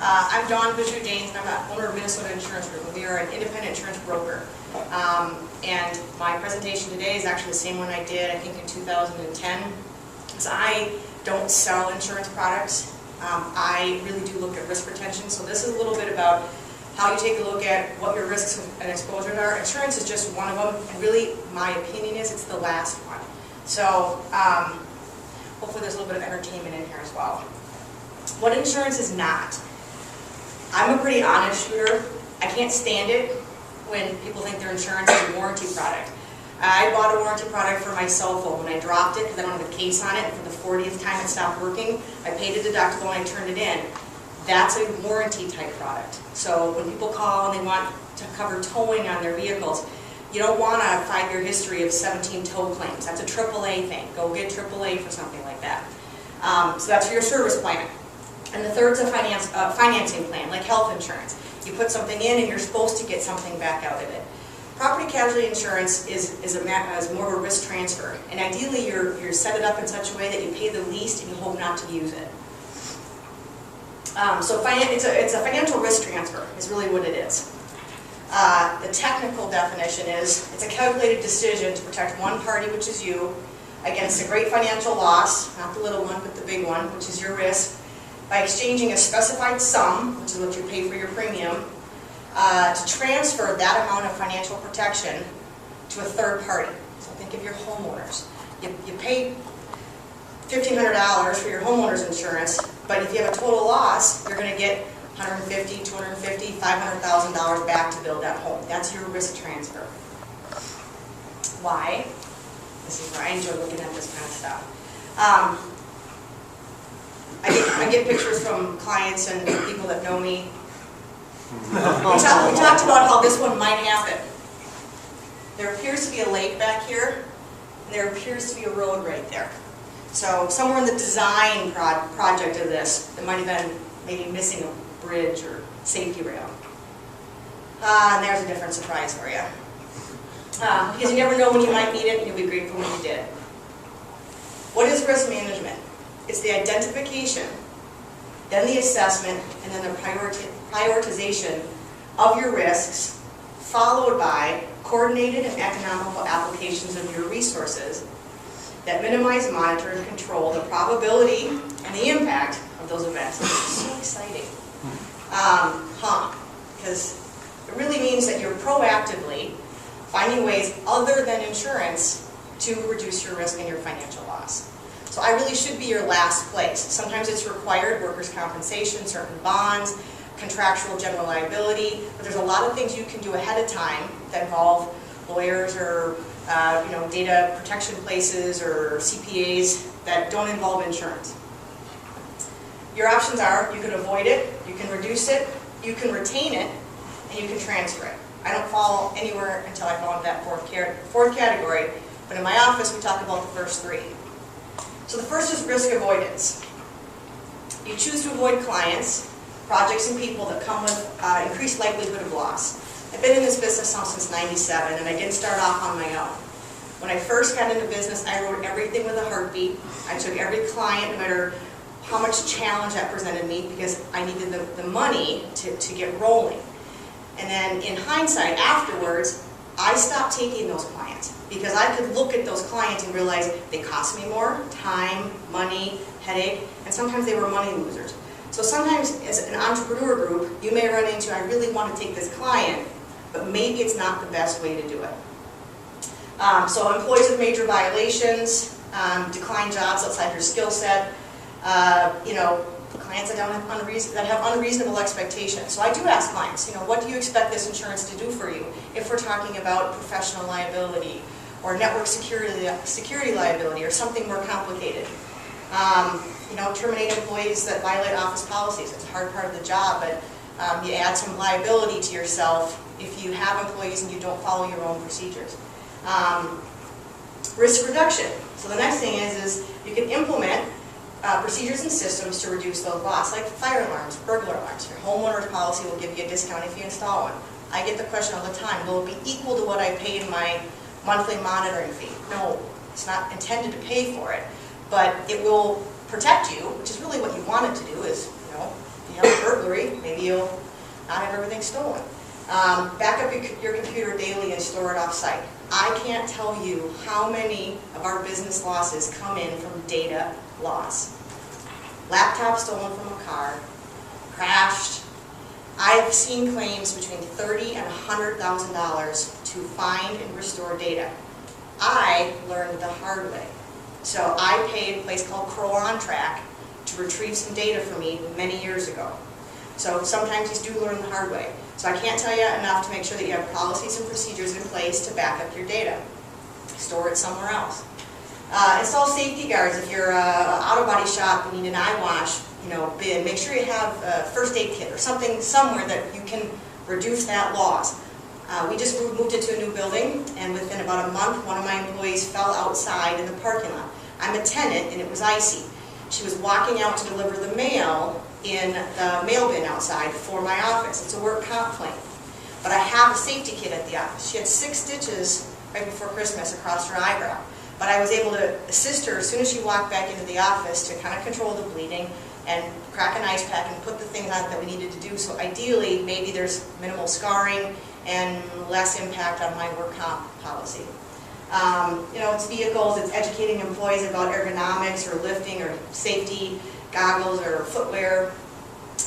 I'm Bijou, and I'm the owner of Minnesota Insurance Group. We are an independent insurance broker. And my presentation today is actually the same one I did, I think, in 2010. Because I don't sell insurance products. I really do look at risk retention. So this is a little bit about how you take a look at what your risks and exposures are. Insurance is just one of them. And really, my opinion is it's the last one. So hopefully there's a little bit of entertainment in here as well. What insurance is not. I'm a pretty honest shooter. I can't stand it when people think their insurance is a warranty product. I bought a warranty product for my cell phone when I dropped it because I don't have a case on it, and for the 40th time it stopped working. I paid a deductible and I turned it in. That's a warranty type product. So when people call and they want to cover towing on their vehicles, you don't want a 5-year history of 17 tow claims. That's a AAA thing. Go get AAA for something like that. So that's for your service plan. And the third's a financing plan, like health insurance. You put something in and you're supposed to get something back out of it. Property casualty insurance is more of a risk transfer. And ideally you're set it up in such a way that you pay the least and you hope not to use it. So it's a financial risk transfer is really what it is. The technical definition is it's a calculated decision to protect one party, which is you, against a great financial loss, not the little one, but the big one, which is your risk, by exchanging a specified sum, which is what you pay for your premium, to transfer that amount of financial protection to a third party. So think of your homeowners. You pay $1,500 for your homeowner's insurance, but if you have a total loss, you're going to get $150,000, $250,000, $500,000 back to build that home. That's your risk transfer. Why? This is where I enjoy looking at this kind of stuff. I get pictures from clients and people that know me. We talked about how this one might happen. There appears to be a lake back here, and there appears to be a road right there. So somewhere in the design project of this, it might have been maybe missing a bridge or safety rail. And there's a different surprise for you. Because you never know when you might need it, and you'll be grateful when you did. What is risk management? It's the identification, then the assessment, and then the prioritization of your risks, followed by coordinated and economical applications of your resources that minimize, monitor, and control the probability and the impact of those events. It's so exciting. Because it really means that you're proactively finding ways other than insurance to reduce your risk and your financial loss. So I really should be your last place. Sometimes it's required, workers' compensation, certain bonds, contractual general liability, but there's a lot of things you can do ahead of time that involve lawyers or data protection places or CPAs that don't involve insurance. Your options are you can avoid it, you can reduce it, you can retain it, and you can transfer it. I don't fall anywhere until I fall into that fourth category, but in my office we talk about the first three. So the first is risk avoidance. You choose to avoid clients, projects, and people that come with increased likelihood of loss. I've been in this business now since '97, and I didn't start off on my own. When I first got into business, I wrote everything with a heartbeat. I took every client, no matter how much challenge that presented me, because I needed the money to get rolling. And then in hindsight, afterwards, I stopped taking those clients because I could look at those clients and realize they cost me more time, money, headache, and sometimes they were money losers. So sometimes as an entrepreneur group, you may run into, I really want to take this client, but maybe it's not the best way to do it. So employees with major violations, decline jobs outside your skill set, clients that have unreasonable expectations. So I do ask clients, what do you expect this insurance to do for you? If we're talking about professional liability or network security liability or something more complicated. Terminate employees that violate office policies. It's a hard part of the job, but you add some liability to yourself if you have employees and you don't follow your own procedures. Risk reduction. So the next thing is you can implement procedures and systems to reduce those loss, like fire alarms, burglar alarms. Your homeowner's policy will give you a discount if you install one. I get the question all the time, will it be equal to what I pay in my monthly monitoring fee? No, it's not intended to pay for it, but it will protect you, which is really what you want it to do is, if you have a burglary, deal. Not have everything stolen. Back up your computer daily and store it off-site. I can't tell you how many of our business losses come in from data loss. Laptop stolen from a car, crashed. I've seen claims between $30,000 and $100,000 to find and restore data. I learned the hard way. So I paid a place called Crow on Track to retrieve some data for me many years ago. So sometimes you do learn the hard way. So I can't tell you enough to make sure that you have policies and procedures in place to back up your data. Store it somewhere else. Install safety guards. If you're an auto body shop and need an eye wash, bin, make sure you have a first aid kit or something somewhere that you can reduce that loss. We just moved into a new building, and within about a month, one of my employees fell outside in the parking lot. I'm a tenant, and it was icy. She was walking out to deliver the mail in the mail bin outside for my office. It's a work comp claim. But I have a safety kit at the office. She had 6 stitches right before Christmas across her eyebrow. But I was able to assist her as soon as she walked back into the office to kind of control the bleeding and crack an ice pack and put the things out that we needed to do. So ideally, maybe there's minimal scarring and less impact on my work comp policy. It's vehicles, it's educating employees about ergonomics or lifting or safety, goggles or footwear.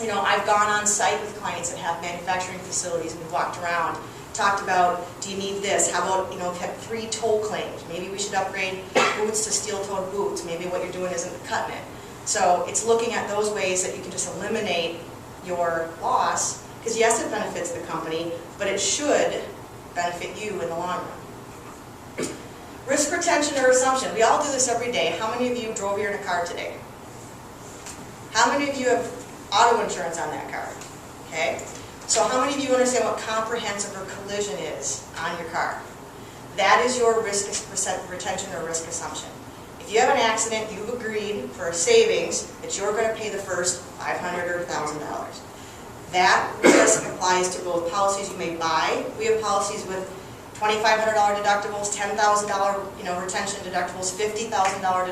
I've gone on site with clients that have manufacturing facilities and we've walked around, talked about, do you need this? How about, we've had 3 toe claims. Maybe we should upgrade boots to steel-toed boots. Maybe what you're doing isn't cutting it. So it's looking at those ways that you can just eliminate your loss, because yes, it benefits the company, but it should benefit you in the long run. Risk retention or assumption. We all do this every day. How many of you drove here in a car today? How many of you have auto insurance on that car? Okay. So how many of you understand what comprehensive or collision is on your car? That is your risk retention or risk assumption. If you have an accident, you've agreed for a savings that you're going to pay the first $500 or $1,000. That risk applies to both policies you may buy. We have policies with $2,500 deductibles, $10,000 retention deductibles, $50,000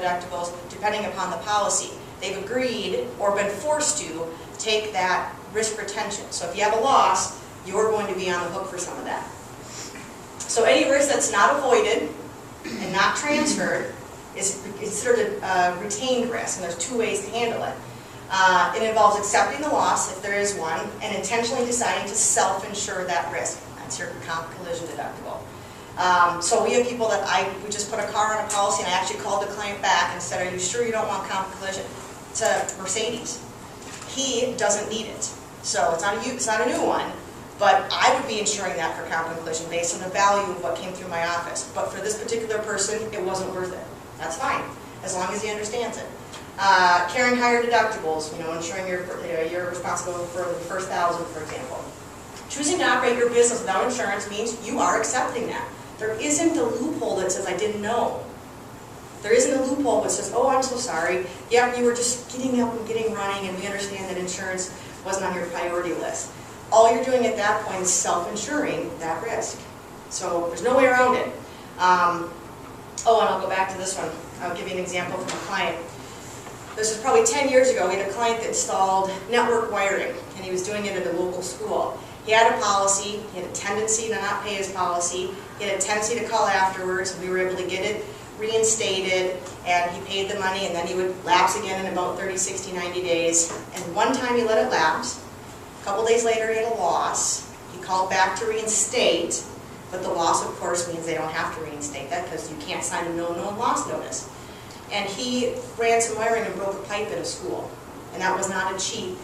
deductibles, depending upon the policy. They've agreed or been forced to take that risk retention. So if you have a loss, you're going to be on the hook for some of that. So any risk that's not avoided and not transferred is considered a retained risk, and there's 2 ways to handle it. It involves accepting the loss, if there is one, and intentionally deciding to self-insure that risk. That's your comp collision deductible. So we have people that we just put a car on a policy, and I actually called the client back and said, are you sure you don't want comp collision? It's a Mercedes. He doesn't need it. So it's not a new one, but I would be insuring that for comp and collision based on the value of what came through my office. But for this particular person, it wasn't worth it. That's fine, as long as he understands it. Carrying higher deductibles, ensuring you're responsible for the first 1,000, for example. Choosing to operate your business without insurance means you are accepting that. There isn't a loophole that says, I didn't know. There isn't a loophole that says, oh, I'm so sorry. Yeah, you were just getting up and getting running, and we understand that insurance wasn't on your priority list. All you're doing at that point is self-insuring that risk. So there's no way around it. And I'll go back to this one. I'll give you an example from a client. This was probably 10 years ago. We had a client that installed network wiring, and he was doing it at a local school. He had a policy. He had a tendency to not pay his policy. He had a tendency to call afterwards, and we were able to get it reinstated, and he paid the money, and then he would lapse again in about 30, 60, 90 days. And one time he let it lapse. A couple days later, he had a loss. He called back to reinstate, but the loss, of course, means they don't have to reinstate that because you can't sign a no-known loss notice. And he ran some wiring and broke a pipe at a school, and that was not a cheap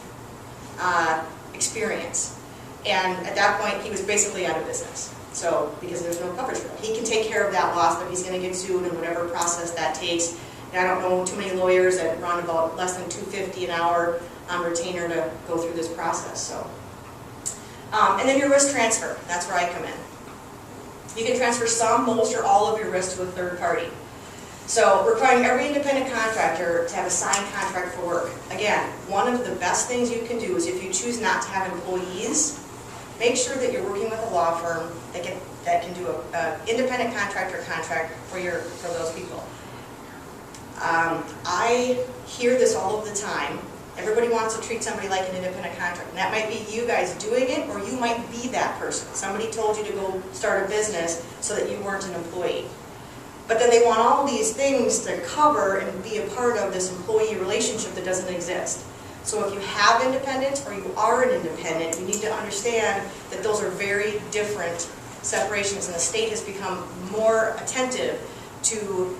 experience. And at that point, he was basically out of business. So, because there's no coverage for him. He can take care of that loss, but he's going to get sued in whatever process that takes. And I don't know too many lawyers that run about less than $250 an hour on retainer to go through this process. So, and then your risk transfer. That's where I come in. You can transfer some, most, or all of your risk to a third party. So, requiring every independent contractor to have a signed contract for work. Again, one of the best things you can do is if you choose not to have employees, make sure that you're working with a law firm that can do an independent contractor contract for those people. I hear this all of the time Everybody wants to treat somebody like an independent contractor. And that might be you guys doing it, or you might be that person. Somebody told you to go start a business so that you weren't an employee. But then they want all these things to cover and be a part of this employee relationship that doesn't exist. So if you have independence or you are an independent, you need to understand that those are very different separations, and the state has become more attentive to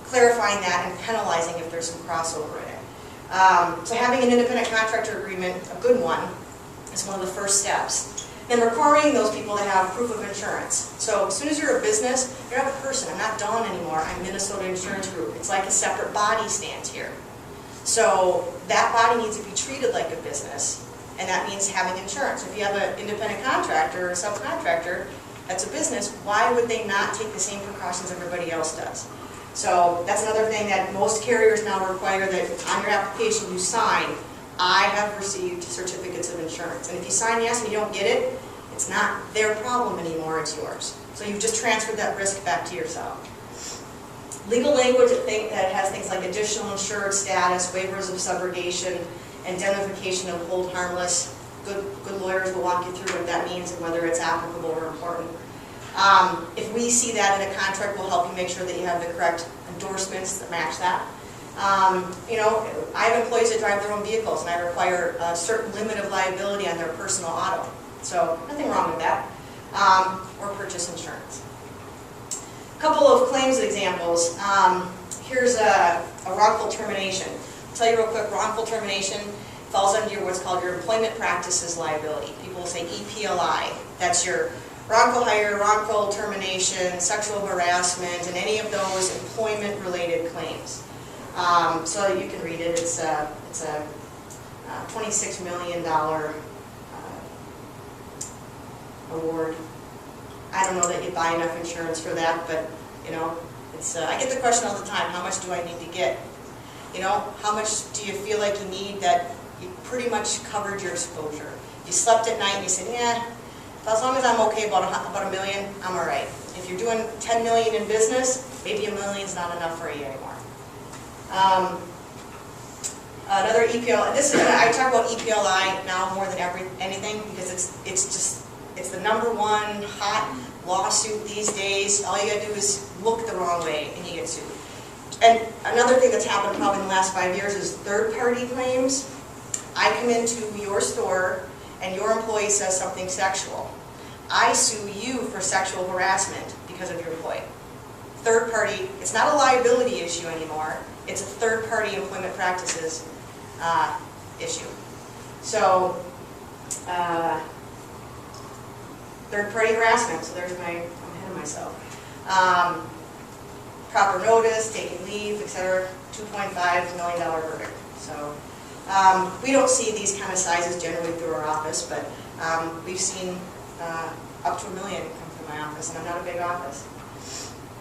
clarifying that and penalizing if there's some crossover in it. So having an independent contractor agreement, a good one, is one of the first steps. Then requiring those people to have proof of insurance. So as soon as you're a business, you're not a person. I'm not Dawn anymore. I'm Minnesota Insurance Group. It's like a separate body stands here. So that body needs to be treated like a business, and that means having insurance. If you have an independent contractor or a subcontractor that's a business, why would they not take the same precautions everybody else does? So that's another thing that most carriers now require, that on your application you sign, I have received certificates of insurance. And if you sign yes and you don't get it, it's not their problem anymore, it's yours. So you've just transferred that risk back to yourself. Legal language that has things like additional insured status, waivers of subrogation, indemnification of hold harmless. Good lawyers will walk you through what that means and whether it's applicable or important. If we see that in a contract, we'll help you make sure that you have the correct endorsements that match that. I have employees that drive their own vehicles, and I require a certain limit of liability on their personal auto. So nothing wrong with that. Or purchase insurance. A couple of claims examples. Here's a wrongful termination. I'll tell you real quick, wrongful termination falls under what's called your employment practices liability. People will say EPLI. That's your wrongful hire, wrongful termination, sexual harassment, and any of those employment-related claims. So you can read it. It's a $26 million award. I don't know that you buy enough insurance for that, but it's. I get the question all the time: how much do I need to get? How much do you feel like you need that you pretty much covered your exposure? You slept at night and you said, yeah, as long as I'm okay about $1 million, I'm all right. If you're doing $10 million in business, maybe $1 million's not enough for you anymore. Another EPLI. I talk about EPLI now more than anything because it's the number one hot lawsuit these days. All you gotta do is look the wrong way and you get sued. And another thing that's happened probably in the last 5 years is third-party claims. I come into your store and your employee says something sexual. I sue you for sexual harassment because of your employee. Third party, it's not a liability issue anymore. It's a third-party employment practices issue. So, third-party harassment, so there's I'm ahead of myself. Proper notice, taking leave, etc. $2.5 million verdict. So, we don't see these kind of sizes generally through our office, but we've seen up to $1 million come through my office, and I'm not a big office.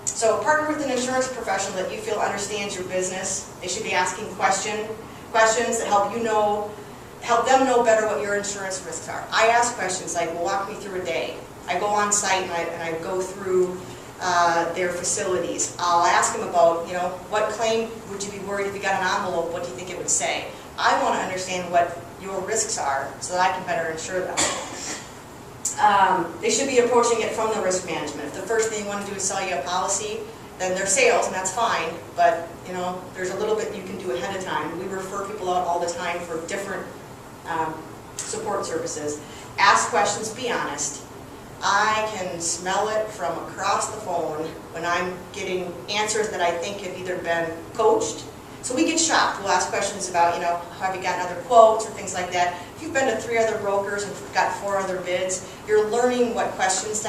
So partner with an insurance professional that you feel understands your business. They should be asking questions that help them know better what your insurance risks are. I ask questions like, well, walk me through a day. I go on site and I go through their facilities. I'll ask them about, what claim would you be worried if you got an envelope, what do you think it would say? I want to understand what your risks are so that I can better insure them. They should be approaching it from the risk management. If the first thing you want to do is sell you a policy, then they're sales, and that's fine, but there's a little bit you can do ahead of time. We refer people out all the time for different support services. Ask questions, be honest. I can smell it from across the phone when I'm getting answers that I think have either been coached. So we get shocked. We'll ask questions about, have you gotten other quotes or things like that. If you've been to 3 other brokers and got 4 other bids, you're learning what questions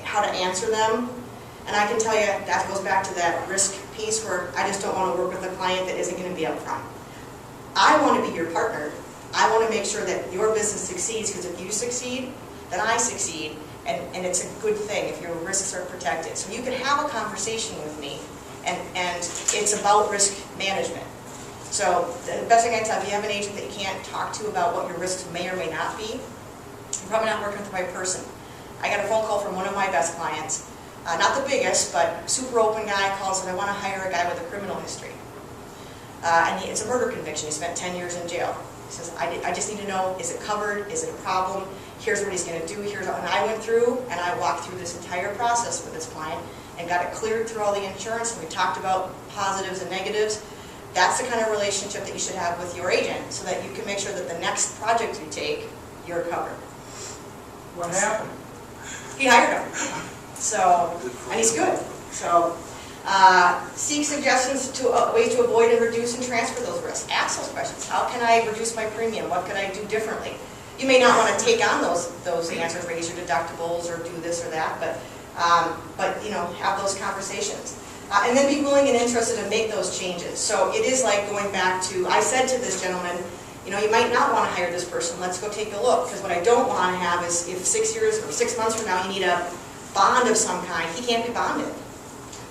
how to answer them. And I can tell you, that goes back to that risk piece where I just don't want to work with a client that isn't going to be upfront. I want to be your partner. I want to make sure that your business succeeds, because if you succeed, then I succeed, and it's a good thing if your risks are protected. So you can have a conversation with me, and it's about risk management. So the best thing I can tell, if you have an agent that you can't talk to about what your risks may or may not be, you're probably not working with the right person. I got a phone call from one of my best clients, not the biggest, but super open guy, calls and I want to hire a guy with a criminal history. and it's a murder conviction. He spent 10 years in jail. He says, I just need to know, is it covered? Is it a problem? Here's what he's going to do. And I went through and I walked through this entire process with this client and got it cleared through all the insurance, and we talked about positives and negatives. That's the kind of relationship that you should have with your agent, so that you can make sure that the next project you take, you're covered. What happened? He hired him. So, and he's good. So, seek suggestions to ways to avoid and reduce and transfer those risks. Ask those questions. How can I reduce my premium? What could I do differently? You may not want to take on those answers, raise your deductibles or do this or that, but you know, have those conversations. And then be willing and interested to make those changes. So it is like going back to, I said to this gentleman, you know, you might not want to hire this person, let's go take a look. Because what I don't want to have is, if 6 years or 6 months from now you need a bond of some kind, he can't be bonded.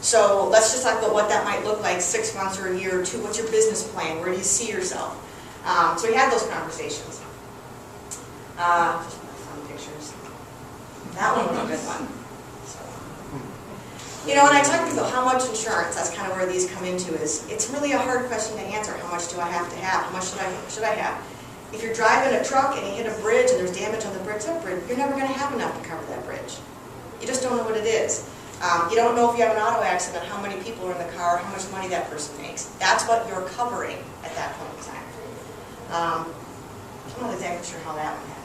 So let's just talk about what that might look like 6 months or a year or two. What's your business plan? Where do you see yourself? So we had those conversations. Just fun pictures. That one was a good one. You know, and I talked about how much insurance, that's kind of where these come into, is it's really a hard question to answer. How much do I have to have? How much should I have? If you're driving a truck and you hit a bridge and there's damage on the bridge, you're never going to have enough to cover that bridge. You just don't know what it is. You don't know if you have an auto accident, how many people are in the car, how much money that person makes. That's what you're covering at that point in time. I'm not exactly sure how that one happened.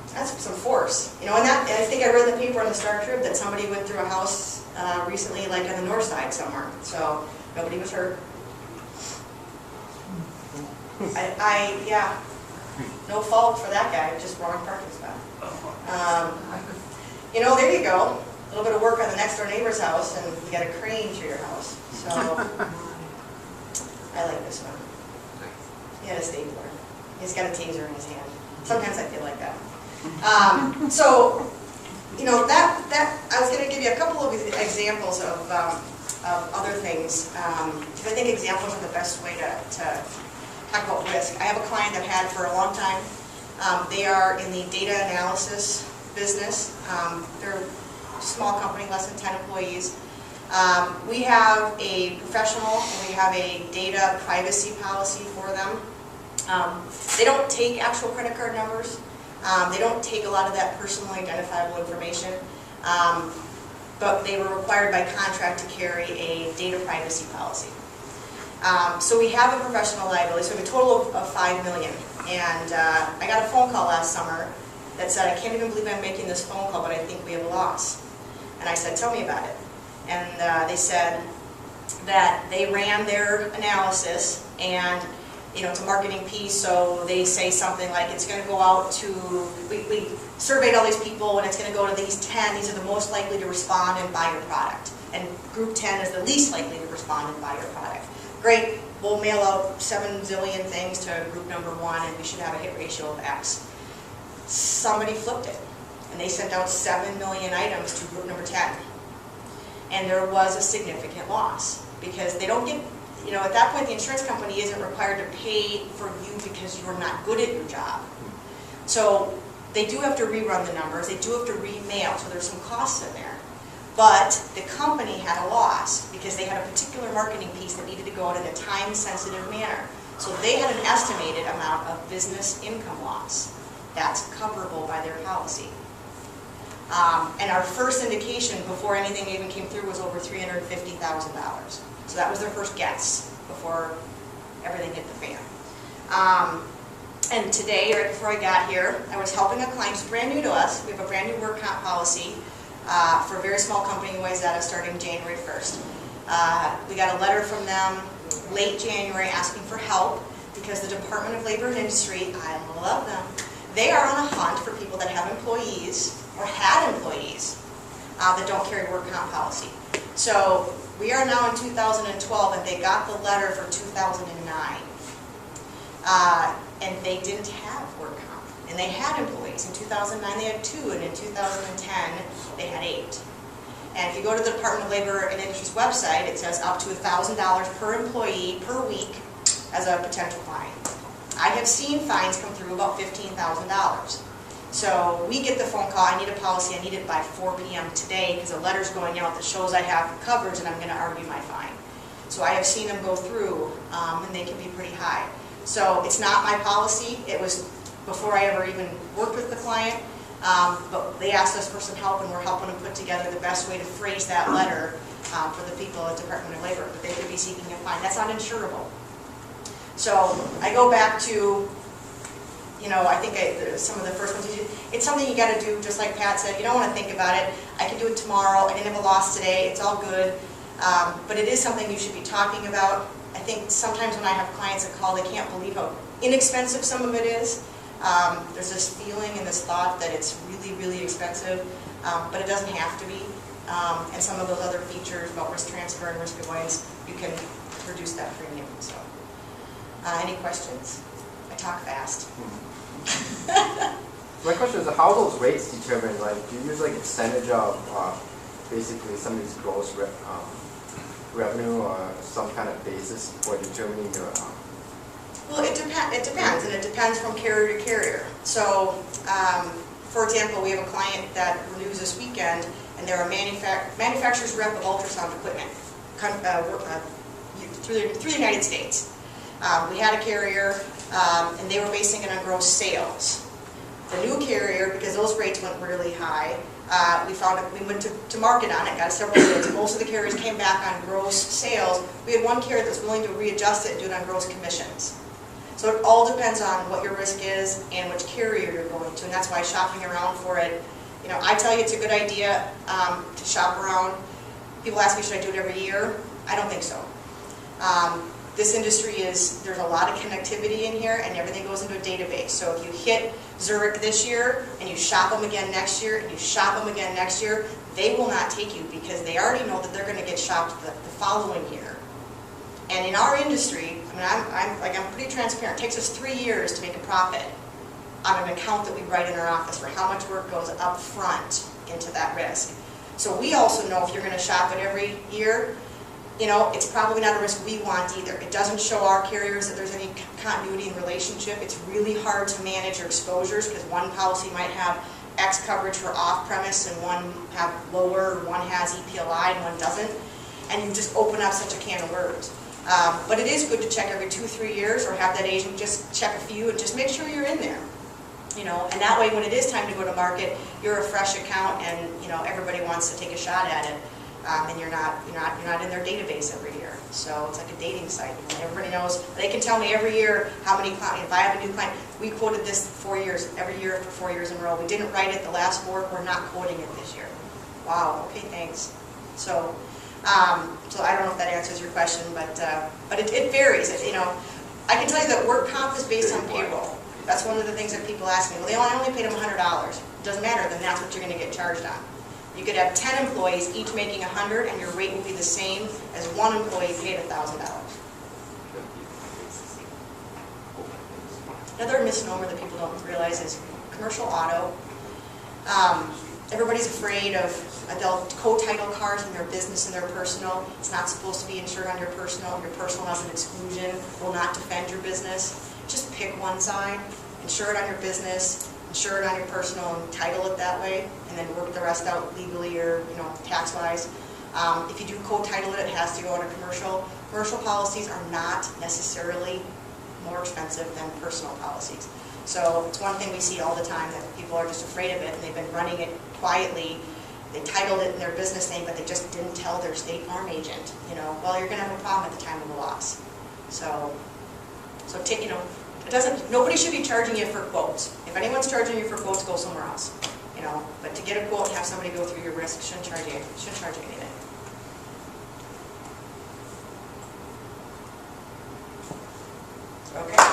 That's some force, you know. And I think I read in the paper on the Star Tribune that somebody went through a house recently, like on the north side somewhere. So nobody was hurt. Yeah, no fault for that guy, just wrong parking spot. You know, there you go. A little bit of work on the next door neighbor's house, and you got a crane through your house. So I like this one. He had a stapler. He's got a taser in his hand. Sometimes I feel like that. So, you know, I was going to give you a couple of examples of other things, because I think examples are the best way to talk about risk. I have a client I've had for a long time. They are in the data analysis business. They're a small company, less than 10 employees. We have a professional and we have a data privacy policy for them. They don't take actual credit card numbers. They don't take a lot of that personally identifiable information, but they were required by contract to carry a data privacy policy. So we have a professional liability, so we have a total of $5 million. And I got a phone call last summer that said, I can't even believe I'm making this phone call, but I think we have a loss. And I said, tell me about it. And they said that they ran their analysis, and you know, it's a marketing piece, so they say something like it's going to go out to, we surveyed all these people and it's going to go to these 10, these are the most likely to respond and buy your product. And group 10 is the least likely to respond and buy your product. Great, we'll mail out 7 zillion things to group number 1 and we should have a hit ratio of X. Somebody flipped it and they sent out 7 million items to group number 10. And there was a significant loss because they don't get, you know, at that point the insurance company isn't required to pay for you because you're not good at your job. So they do have to rerun the numbers, they do have to remail, so there's some costs in there. But the company had a loss because they had a particular marketing piece that needed to go out in a time-sensitive manner. So they had an estimated amount of business income loss. That's coverable by their policy. And our first indication before anything even came through was over $350,000. So that was their first guess before everything hit the fan. And today, right before I got here, I was helping a client who's brand new to us. We have a brand new work comp policy for a very small company in Wayzata starting January 1st. We got a letter from them late January asking for help because the Department of Labor and Industry, I love them, they are on a hunt for people that have employees or had employees that don't carry work comp policy. So we are now in 2012 and they got the letter for 2009. And they didn't have work comp. And they had employees. In 2009 they had 2, and in 2010 they had 8. And if you go to the Department of Labor and Industry's website, it says up to $1,000 per employee per week as a potential fine. I have seen fines come through about $15,000. So we get the phone call, I need a policy, I need it by 4 p.m. today because a letter's going out that shows I have coverage and I'm going to argue my fine. So I have seen them go through, and they can be pretty high. So it's not my policy. It was before I ever even worked with the client, but they asked us for some help, and we're helping them put together the best way to phrase that letter for the people at Department of Labor. But they could be seeking a fine. That's uninsurable. So I go back to, I think some of the first ones, it's something you got to do, just like Pat said. You don't want to think about it. I can do it tomorrow. I didn't have a loss today. It's all good. But it is something you should be talking about. I think sometimes when I have clients that call, they can't believe how inexpensive some of it is. There's this feeling and this thought that it's really, really expensive, but it doesn't have to be. And some of those other features about risk transfer and risk avoidance, you can reduce that premium. So, any questions? I talk fast. My question is, how are those rates determined? Like, do you use like a percentage of basically somebody's gross revenue or some kind of basis for determining your? Well, it depends, and it depends from carrier to carrier. So, for example, we have a client that renews this weekend, and they're a manufacturer's rep of ultrasound equipment through the United States. We had a carrier, and they were basing it on gross sales. The new carrier, because those rates went really high, we went to market on it, got several bids. Most of the carriers came back on gross sales. We had one carrier that's willing to readjust it and do it on gross commissions. So it all depends on what your risk is and which carrier you're going to, and that's why shopping around for it, I tell you it's a good idea to shop around. People ask me, should I do it every year? I don't think so. This industry there's a lot of connectivity in here, and everything goes into a database. So if you hit Zurich this year, and you shop them again next year, and you shop them again next year, they will not take you because they already know that they're going to get shopped the following year. And in our industry, I'm pretty transparent. It takes us 3 years to make a profit on an account that we write in our office for how much work goes up front into that risk. So we also know if you're going to shop it every year, it's probably not a risk we want either. It doesn't show our carriers that there's any continuity in relationship. It's really hard to manage your exposures because one policy might have X coverage for off-premise and one have lower, one has EPLI and one doesn't. And you just open up such a can of worms. But it is good to check every 2-3 years or have that agent just check a few and just make sure you're in there. And that way when it is time to go to market, you're a fresh account and everybody wants to take a shot at it. And you're not in their database every year. So it's like a dating site. Everybody knows, they can tell me every year how many clients, if I have a new client, we quoted this 4 years, every year for 4 years in a row. We didn't write it the last 4, we're not quoting it this year. Wow, okay, thanks. So I don't know if that answers your question, but it varies. I can tell you that work comp is based on payroll. That's one of the things that people ask me. Well, I only paid them $100. It doesn't matter, then that's what you're going to get charged on. You could have 10 employees, each making $100, and your rate will be the same as one employee paid $1,000. Another misnomer that people don't realize is commercial auto. Everybody's afraid of they'll co-title cars in their business and their personal. It's not supposed to be insured on your personal. Your personal has an exclusion, will not defend your business. Just pick one side, insure it on your business, insure it on your personal, and title it that way, and then work the rest out legally or tax-wise. If you do co-title it, it has to go on a commercial. Commercial policies are not necessarily more expensive than personal policies. So it's one thing we see all the time, that people are just afraid of it, and they've been running it quietly. They titled it in their business name, but they just didn't tell their State Farm agent. Well, you're going to have a problem at the time of the loss. So it doesn't. Nobody should be charging you for quotes. If anyone's charging you for quotes, go somewhere else. But to get a quote and have somebody go through your risk shouldn't charge you anything. Okay.